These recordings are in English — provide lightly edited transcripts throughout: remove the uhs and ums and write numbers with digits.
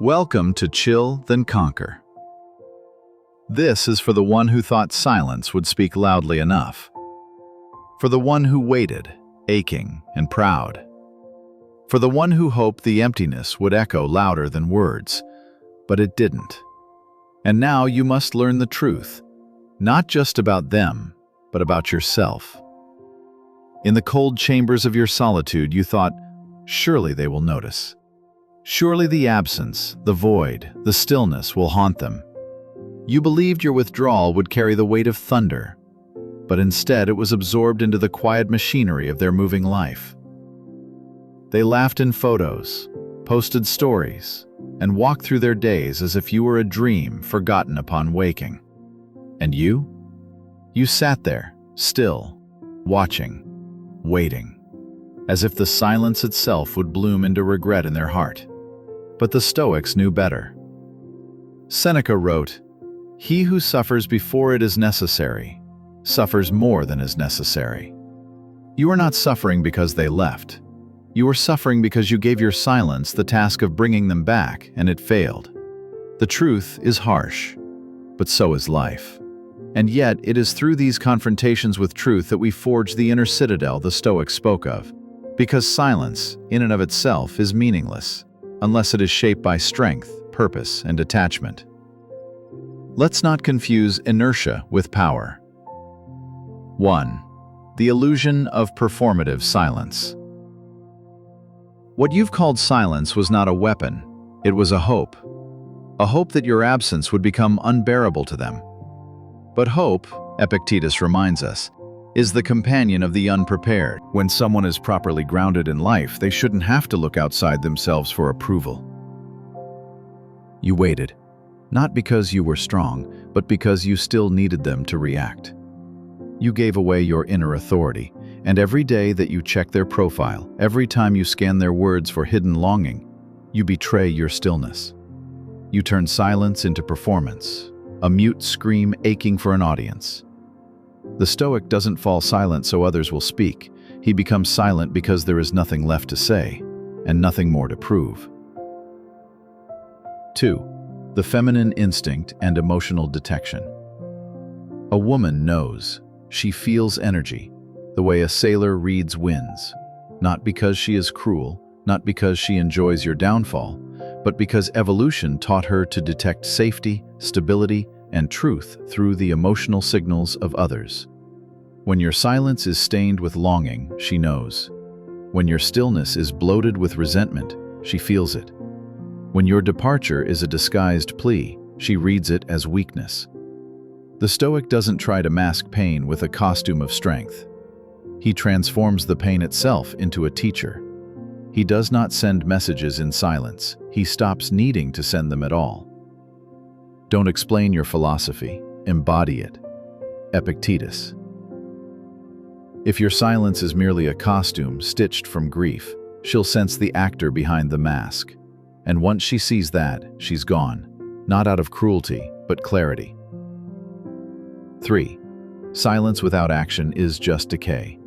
Welcome to Chill Then Conquer. This is for the one who thought silence would speak loudly enough. For the one who waited, aching and proud. For the one who hoped the emptiness would echo louder than words, but it didn't. And now you must learn the truth, not just about them, but about yourself. In the cold chambers of your solitude, you thought, surely they will notice. Surely the absence, the void, the stillness will haunt them. You believed your withdrawal would carry the weight of thunder, but instead it was absorbed into the quiet machinery of their moving life. They laughed in photos, posted stories, and walked through their days as if you were a dream forgotten upon waking. And you? You sat there, still, watching, waiting, as if the silence itself would bloom into regret in their heart. But the Stoics knew better. Seneca wrote, "He who suffers before it is necessary, suffers more than is necessary." You are not suffering because they left. You are suffering because you gave your silence the task of bringing them back, and it failed. The truth is harsh, but so is life. And yet, it is through these confrontations with truth that we forge the inner citadel the Stoics spoke of. Because silence, in and of itself, is meaningless, unless it is shaped by strength, purpose, and detachment. Let's not confuse inertia with power. 1. The illusion of performative silence. What you've called silence was not a weapon, it was a hope. A hope that your absence would become unbearable to them. But hope, Epictetus reminds us, is the companion of the unprepared. When someone is properly grounded in life, they shouldn't have to look outside themselves for approval. You waited, not because you were strong, but because you still needed them to react. You gave away your inner authority, and every day that you check their profile, every time you scan their words for hidden longing, you betray your stillness. You turn silence into performance, a mute scream aching for an audience. The Stoic doesn't fall silent so others will speak. He becomes silent because there is nothing left to say, and nothing more to prove. 2. The feminine instinct and emotional detection. A woman knows. She feels energy, the way a sailor reads winds, not because she is cruel, not because she enjoys your downfall, but because evolution taught her to detect safety, stability, and truth through the emotional signals of others. When your silence is stained with longing, she knows. When your stillness is bloated with resentment, she feels it. When your departure is a disguised plea, she reads it as weakness. The Stoic doesn't try to mask pain with a costume of strength. He transforms the pain itself into a teacher. He does not send messages in silence. He stops needing to send them at all. Don't explain your philosophy, embody it. Epictetus. If your silence is merely a costume stitched from grief, she'll sense the actor behind the mask. And once she sees that, she's gone, not out of cruelty, but clarity. 3. Silence without action is just decay.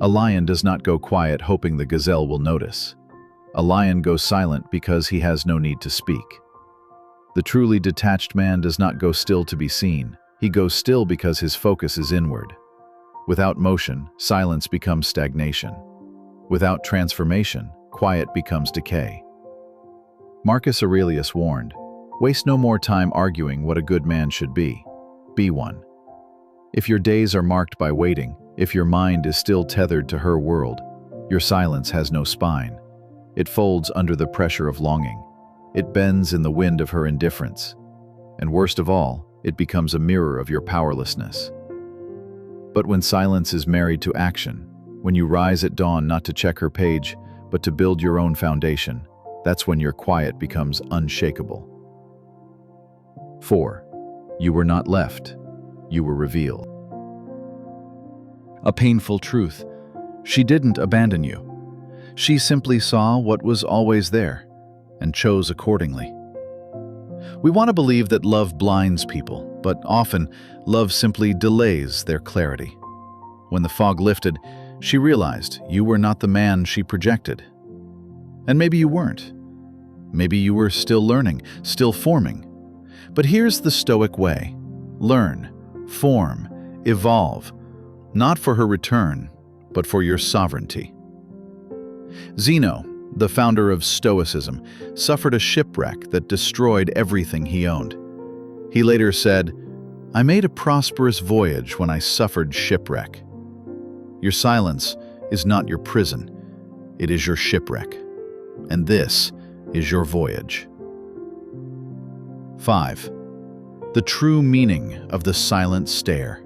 A lion does not go quiet hoping the gazelle will notice. A lion goes silent because he has no need to speak. The truly detached man does not go still to be seen. He goes still because his focus is inward. Without motion, silence becomes stagnation. Without transformation, quiet becomes decay. Marcus Aurelius warned, "Waste no more time arguing what a good man should be. Be one." If your days are marked by waiting, if your mind is still tethered to her world, your silence has no spine. It folds under the pressure of longing. It bends in the wind of her indifference. And worst of all, it becomes a mirror of your powerlessness. But when silence is married to action, when you rise at dawn not to check her page, but to build your own foundation, that's when your quiet becomes unshakable. 4. You were not left. You were revealed. A painful truth. She didn't abandon you. She simply saw what was always there and chose accordingly. We want to believe that love blinds people, but often love simply delays their clarity. When the fog lifted, she realized you were not the man she projected. And maybe you weren't. Maybe you were still learning, still forming. But here's the Stoic way. Learn, form, evolve, not for her return, but for your sovereignty. Zeno, the founder of Stoicism, suffered a shipwreck that destroyed everything he owned. He later said, "I made a prosperous voyage when I suffered shipwreck." Your silence is not your prison, it is your shipwreck. And this is your voyage. 5. The true meaning of the silent stare.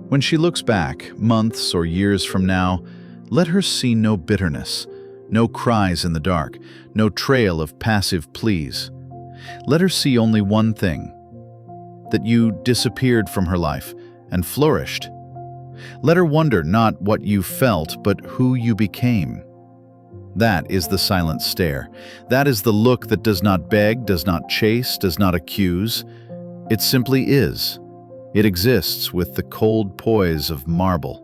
When she looks back, months or years from now, let her see no bitterness, no cries in the dark, no trail of passive pleas. Let her see only one thing, that you disappeared from her life and flourished. Let her wonder not what you felt, but who you became. That is the silent stare. That is the look that does not beg, does not chase, does not accuse. It simply is. It exists with the cold poise of marble,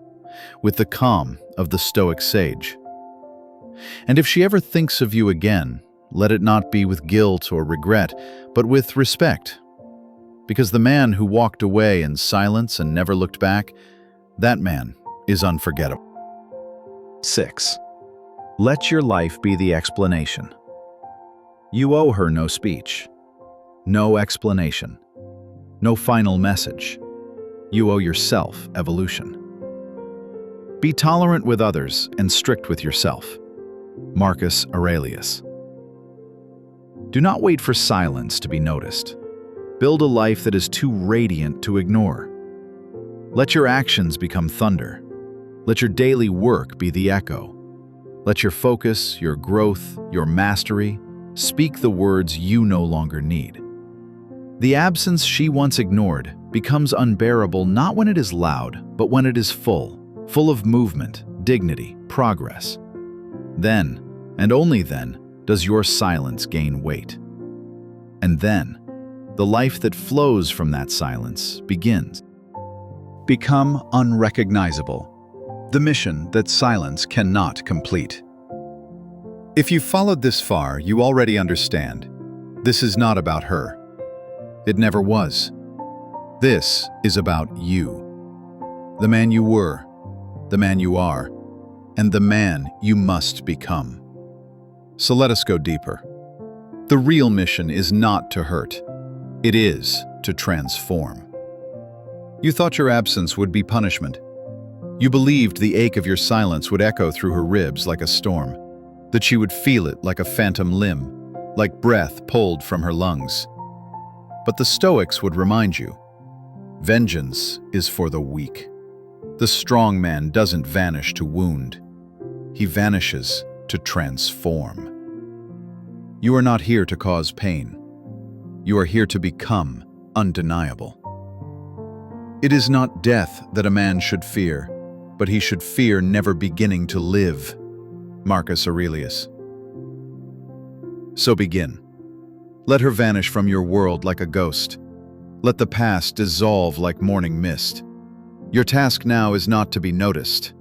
with the calm of the Stoic sage. And if she ever thinks of you again, let it not be with guilt or regret, but with respect. Because the man who walked away in silence and never looked back, that man is unforgettable. 6. Let your life be the explanation. You owe her no speech, no explanation, no final message. You owe yourself evolution. Be tolerant with others and strict with yourself. Marcus Aurelius. Do not wait for silence to be noticed. Build a life that is too radiant to ignore. Let your actions become thunder. Let your daily work be the echo. Let your focus, your growth, your mastery speak the words you no longer need. The absence she once ignored becomes unbearable not when it is loud, but when it is full of movement, dignity, progress. Then, and only then, does your silence gain weight. And then, the life that flows from that silence begins. Become unrecognizable, the mission that silence cannot complete. If you've followed this far, you already understand. This is not about her. It never was. This is about you. The man you were, the man you are, and the man you must become. So let us go deeper. The real mission is not to hurt. It is to transform. You thought your absence would be punishment. You believed the ache of your silence would echo through her ribs like a storm, that she would feel it like a phantom limb, like breath pulled from her lungs. But the Stoics would remind you, vengeance is for the weak. The strong man doesn't vanish to wound. He vanishes to transform. You are not here to cause pain. You are here to become undeniable. It is not death that a man should fear, but he should fear never beginning to live. Marcus Aurelius. So begin. Let her vanish from your world like a ghost. Let the past dissolve like morning mist. Your task now is not to be noticed.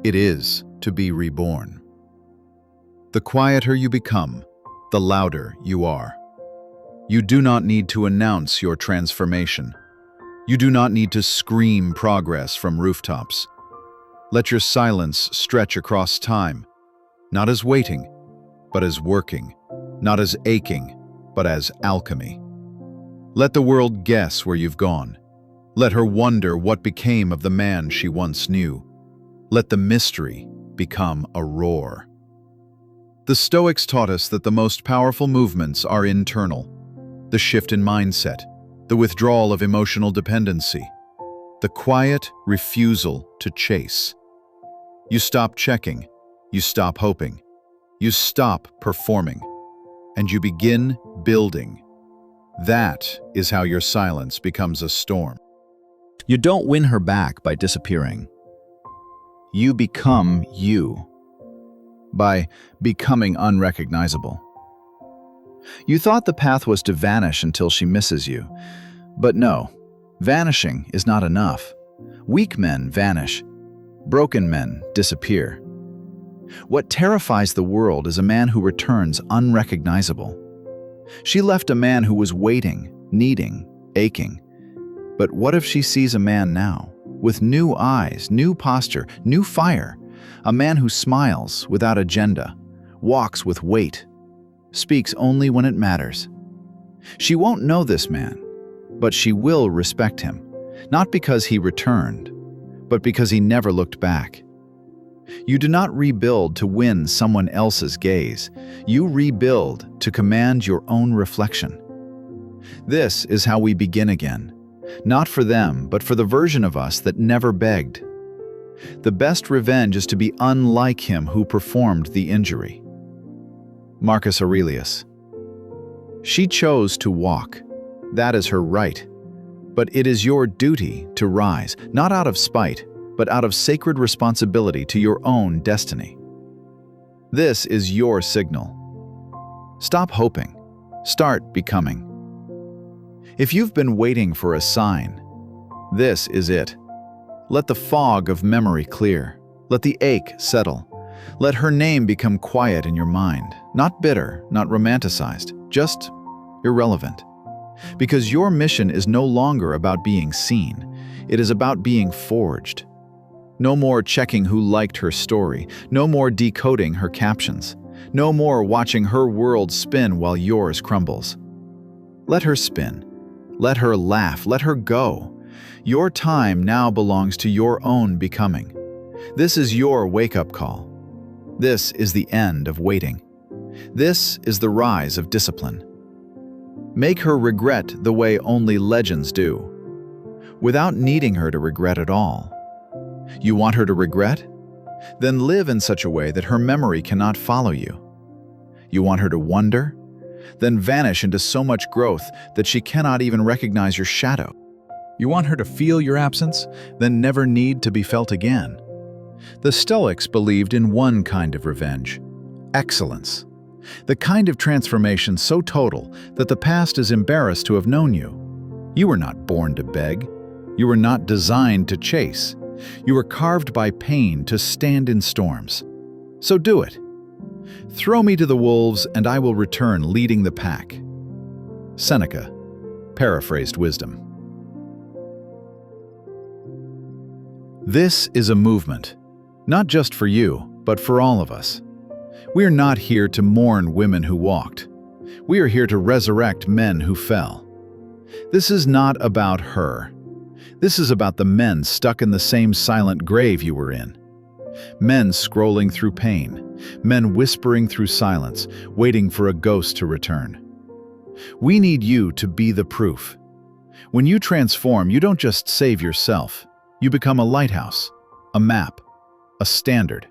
It is to be reborn. The quieter you become, the louder you are. You do not need to announce your transformation. You do not need to scream progress from rooftops. Let your silence stretch across time, not as waiting, but as working, not as aching, but as alchemy. Let the world guess where you've gone. Let her wonder what became of the man she once knew. Let the mystery become a roar. The Stoics taught us that the most powerful movements are internal. The shift in mindset, the withdrawal of emotional dependency, the quiet refusal to chase. You stop checking, you stop hoping, you stop performing, and you begin building. That is how your silence becomes a storm. You don't win her back by disappearing. You become you by becoming unrecognizable. You thought the path was to vanish until she misses you. But no, vanishing is not enough. Weak men vanish. Broken men disappear. What terrifies the world is a man who returns unrecognizable. She left a man who was waiting, needing, aching. But what if she sees a man now, with new eyes, new posture, new fire, a man who smiles without agenda, walks with weight, speaks only when it matters? She won't know this man, but she will respect him, not because he returned, but because he never looked back. You do not rebuild to win someone else's gaze. You rebuild to command your own reflection. This is how we begin again, not for them, but for the version of us that never begged. The best revenge is to be unlike him who performed the injury. Marcus Aurelius. She chose to walk. That is her right. But it is your duty to rise, not out of spite, but out of sacred responsibility to your own destiny. This is your signal. Stop hoping. Start becoming. If you've been waiting for a sign, this is it. Let the fog of memory clear. Let the ache settle. Let her name become quiet in your mind, not bitter, not romanticized, just irrelevant. Because your mission is no longer about being seen. It is about being forged. No more checking who liked her story. No more decoding her captions. No more watching her world spin while yours crumbles. Let her spin. Let her laugh. Let her go. Your time now belongs to your own becoming. This is your wake-up call. This is the end of waiting. This is the rise of discipline. Make her regret the way only legends do, without needing her to regret at all. You want her to regret? Then live in such a way that her memory cannot follow you. You want her to wonder? Then vanish into so much growth that she cannot even recognize your shadow. You want her to feel your absence? Then never need to be felt again. The Stoics believed in one kind of revenge: excellence. The kind of transformation so total that the past is embarrassed to have known you. You were not born to beg. You were not designed to chase. You were carved by pain to stand in storms. So do it. Throw me to the wolves and I will return leading the pack. Seneca, paraphrased wisdom. This is a movement, not just for you, but for all of us. We are not here to mourn women who walked. We are here to resurrect men who fell. This is not about her. This is about the men stuck in the same silent grave you were in. Men scrolling through pain. Men whispering through silence, waiting for a ghost to return. We need you to be the proof. When you transform, you don't just save yourself. You become a lighthouse, a map, a standard.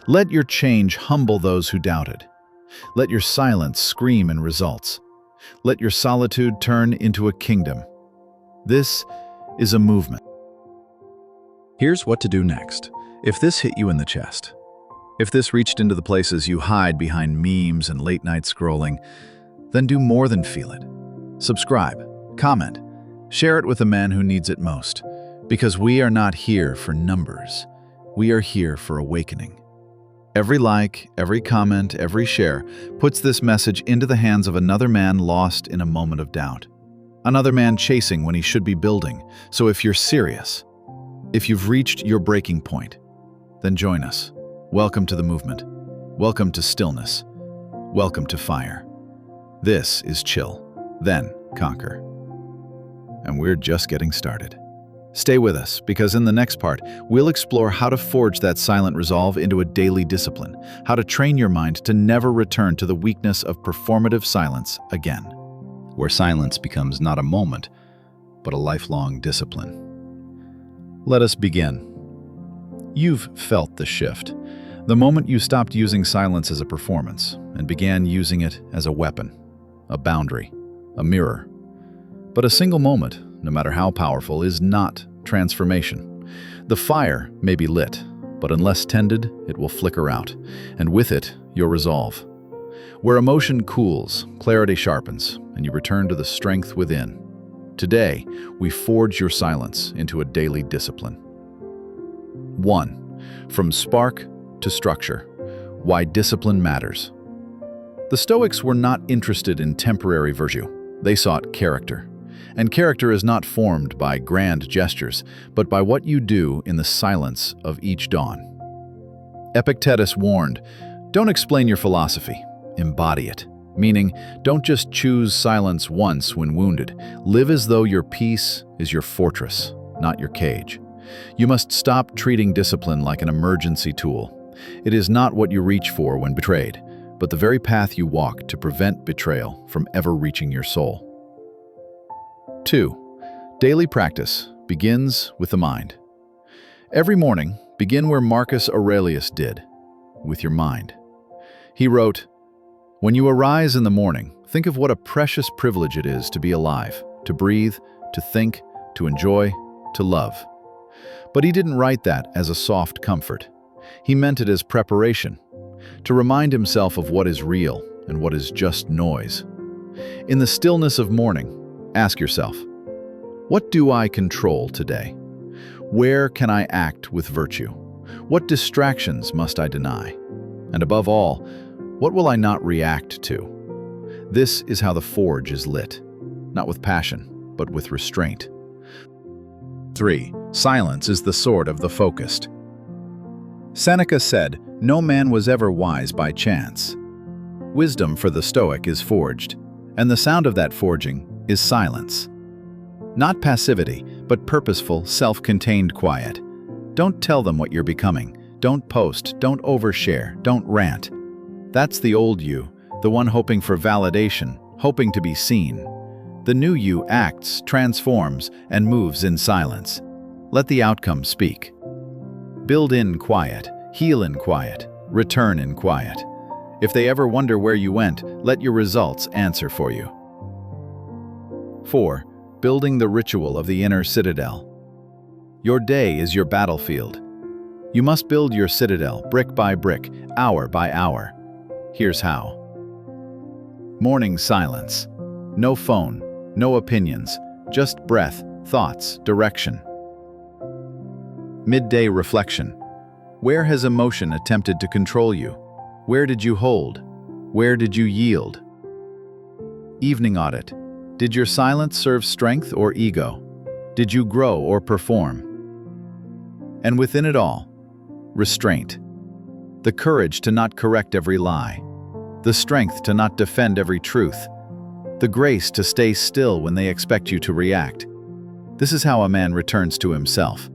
Let your change humble those who doubted. Let your silence scream in results. Let your solitude turn into a kingdom. This is a movement. Here's what to do next. If this hit you in the chest, if this reached into the places you hide behind memes and late-night scrolling, then do more than feel it. Subscribe, comment, share it with a man who needs it most. Because we are not here for numbers. We are here for awakening. Every like, every comment, every share puts this message into the hands of another man lost in a moment of doubt. Another man chasing when he should be building. So if you're serious, if you've reached your breaking point, then join us. Welcome to the movement. Welcome to stillness. Welcome to fire. This is Chill, then Conquer. And we're just getting started. Stay with us, because in the next part, we'll explore how to forge that silent resolve into a daily discipline, how to train your mind to never return to the weakness of performative silence again, where silence becomes not a moment, but a lifelong discipline. Let us begin. You've felt the shift, the moment you stopped using silence as a performance and began using it as a weapon, a boundary, a mirror. But a single moment, no matter how powerful, is not transformation. The fire may be lit, but unless tended, it will flicker out, and with it, your resolve. Where emotion cools, clarity sharpens, and you return to the strength within. Today, we forge your silence into a daily discipline. 1. From spark to structure. Why discipline matters. The Stoics were not interested in temporary virtue. They sought character. And character is not formed by grand gestures, but by what you do in the silence of each dawn. Epictetus warned, "Don't explain your philosophy, embody it." Meaning, don't just choose silence once when wounded. Live as though your peace is your fortress, not your cage. You must stop treating discipline like an emergency tool. It is not what you reach for when betrayed, but the very path you walk to prevent betrayal from ever reaching your soul. 2. Daily practice begins with the mind. Every morning, begin where Marcus Aurelius did, with your mind. He wrote, "When you arise in the morning, think of what a precious privilege it is to be alive, to breathe, to think, to enjoy, to love." But he didn't write that as a soft comfort. He meant it as preparation, to remind himself of what is real and what is just noise. In the stillness of morning, ask yourself, what do I control today? Where can I act with virtue? What distractions must I deny? And above all, what will I not react to? This is how the forge is lit, not with passion, but with restraint. 3. Silence is the sword of the focused. Seneca said, "No man was ever wise by chance." Wisdom for the Stoic is forged, and the sound of that forging is silence. Not passivity, but purposeful, self-contained quiet. Don't tell them what you're becoming. Don't post, don't overshare, don't rant. That's the old you, the one hoping for validation, hoping to be seen. The new you acts, transforms, and moves in silence. Let the outcome speak. Build in quiet, heal in quiet, return in quiet. If they ever wonder where you went, let your results answer for you. 4. Building the ritual of the inner citadel. Your day is your battlefield. You must build your citadel brick by brick, hour by hour. Here's how. Morning silence. No phone, no opinions, just breath, thoughts, direction. Midday reflection. Where has emotion attempted to control you? Where did you hold? Where did you yield? Evening audit. Did your silence serve strength or ego? Did you grow or perform? And within it all, restraint. The courage to not correct every lie. The strength to not defend every truth. The grace to stay still when they expect you to react. This is how a man returns to himself.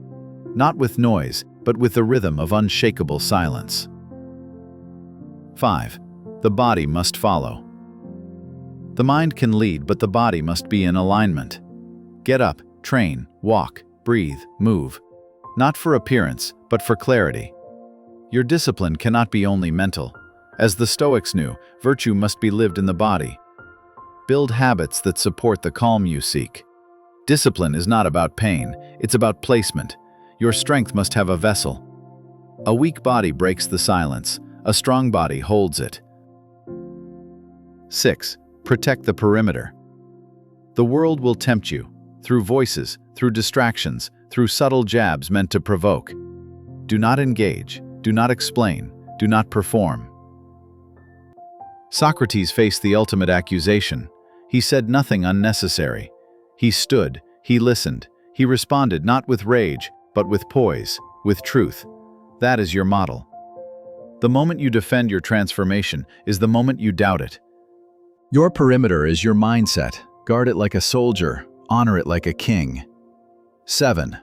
Not with noise, but with the rhythm of unshakable silence. 5. The body must follow. The mind can lead, but the body must be in alignment. Get up, train, walk, breathe, move. Not for appearance, but for clarity. Your discipline cannot be only mental. As the Stoics knew, virtue must be lived in the body. Build habits that support the calm you seek. Discipline is not about pain, it's about placement. Your strength must have a vessel. A weak body breaks the silence, a strong body holds it. 6. Protect the perimeter. The world will tempt you, through voices, through distractions, through subtle jabs meant to provoke. Do not engage, do not explain, do not perform. Socrates faced the ultimate accusation. He said nothing unnecessary. He stood, he listened, he responded not with rage, but with poise, with truth. That is your model. The moment you defend your transformation is the moment you doubt it. Your perimeter is your mindset. Guard it like a soldier, honor it like a king. 7.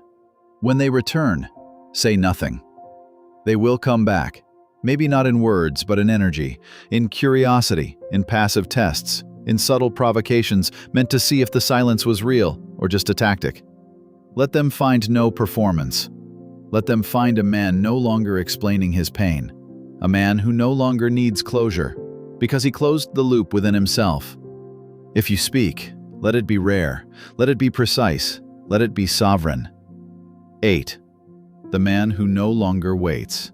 When they return, say nothing. They will come back. Maybe not in words, but in energy, in curiosity, in passive tests, in subtle provocations meant to see if the silence was real or just a tactic. Let them find no performance. Let them find a man no longer explaining his pain, a man who no longer needs closure, because he closed the loop within himself. If you speak, let it be rare, let it be precise, let it be sovereign. 8. The man who no longer waits.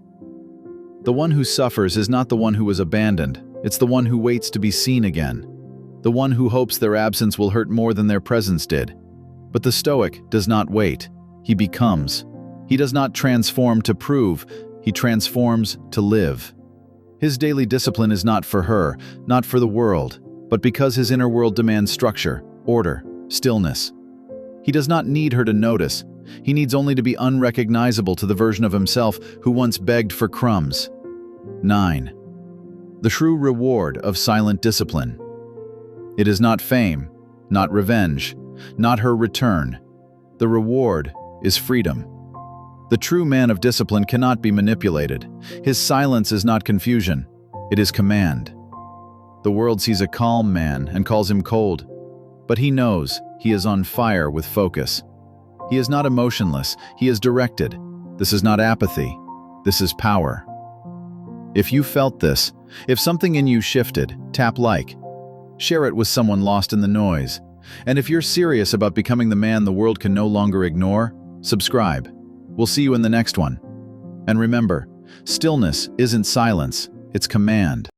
The one who suffers is not the one who was abandoned, it's the one who waits to be seen again. The one who hopes their absence will hurt more than their presence did. But the Stoic does not wait, he becomes. He does not transform to prove, he transforms to live. His daily discipline is not for her, not for the world, but because his inner world demands structure, order, stillness. He does not need her to notice. He needs only to be unrecognizable to the version of himself who once begged for crumbs. 9. The true reward of silent discipline. It is not fame, not revenge, not her return. The reward is freedom. The true man of discipline cannot be manipulated. His silence is not confusion, it is command. The world sees a calm man and calls him cold, but he knows he is on fire with focus. He is not emotionless, he is directed. This is not apathy, this is power. If you felt this, if something in you shifted, tap like. Share it with someone lost in the noise. And if you're serious about becoming the man the world can no longer ignore, subscribe. We'll see you in the next one. And remember, stillness isn't silence, it's command.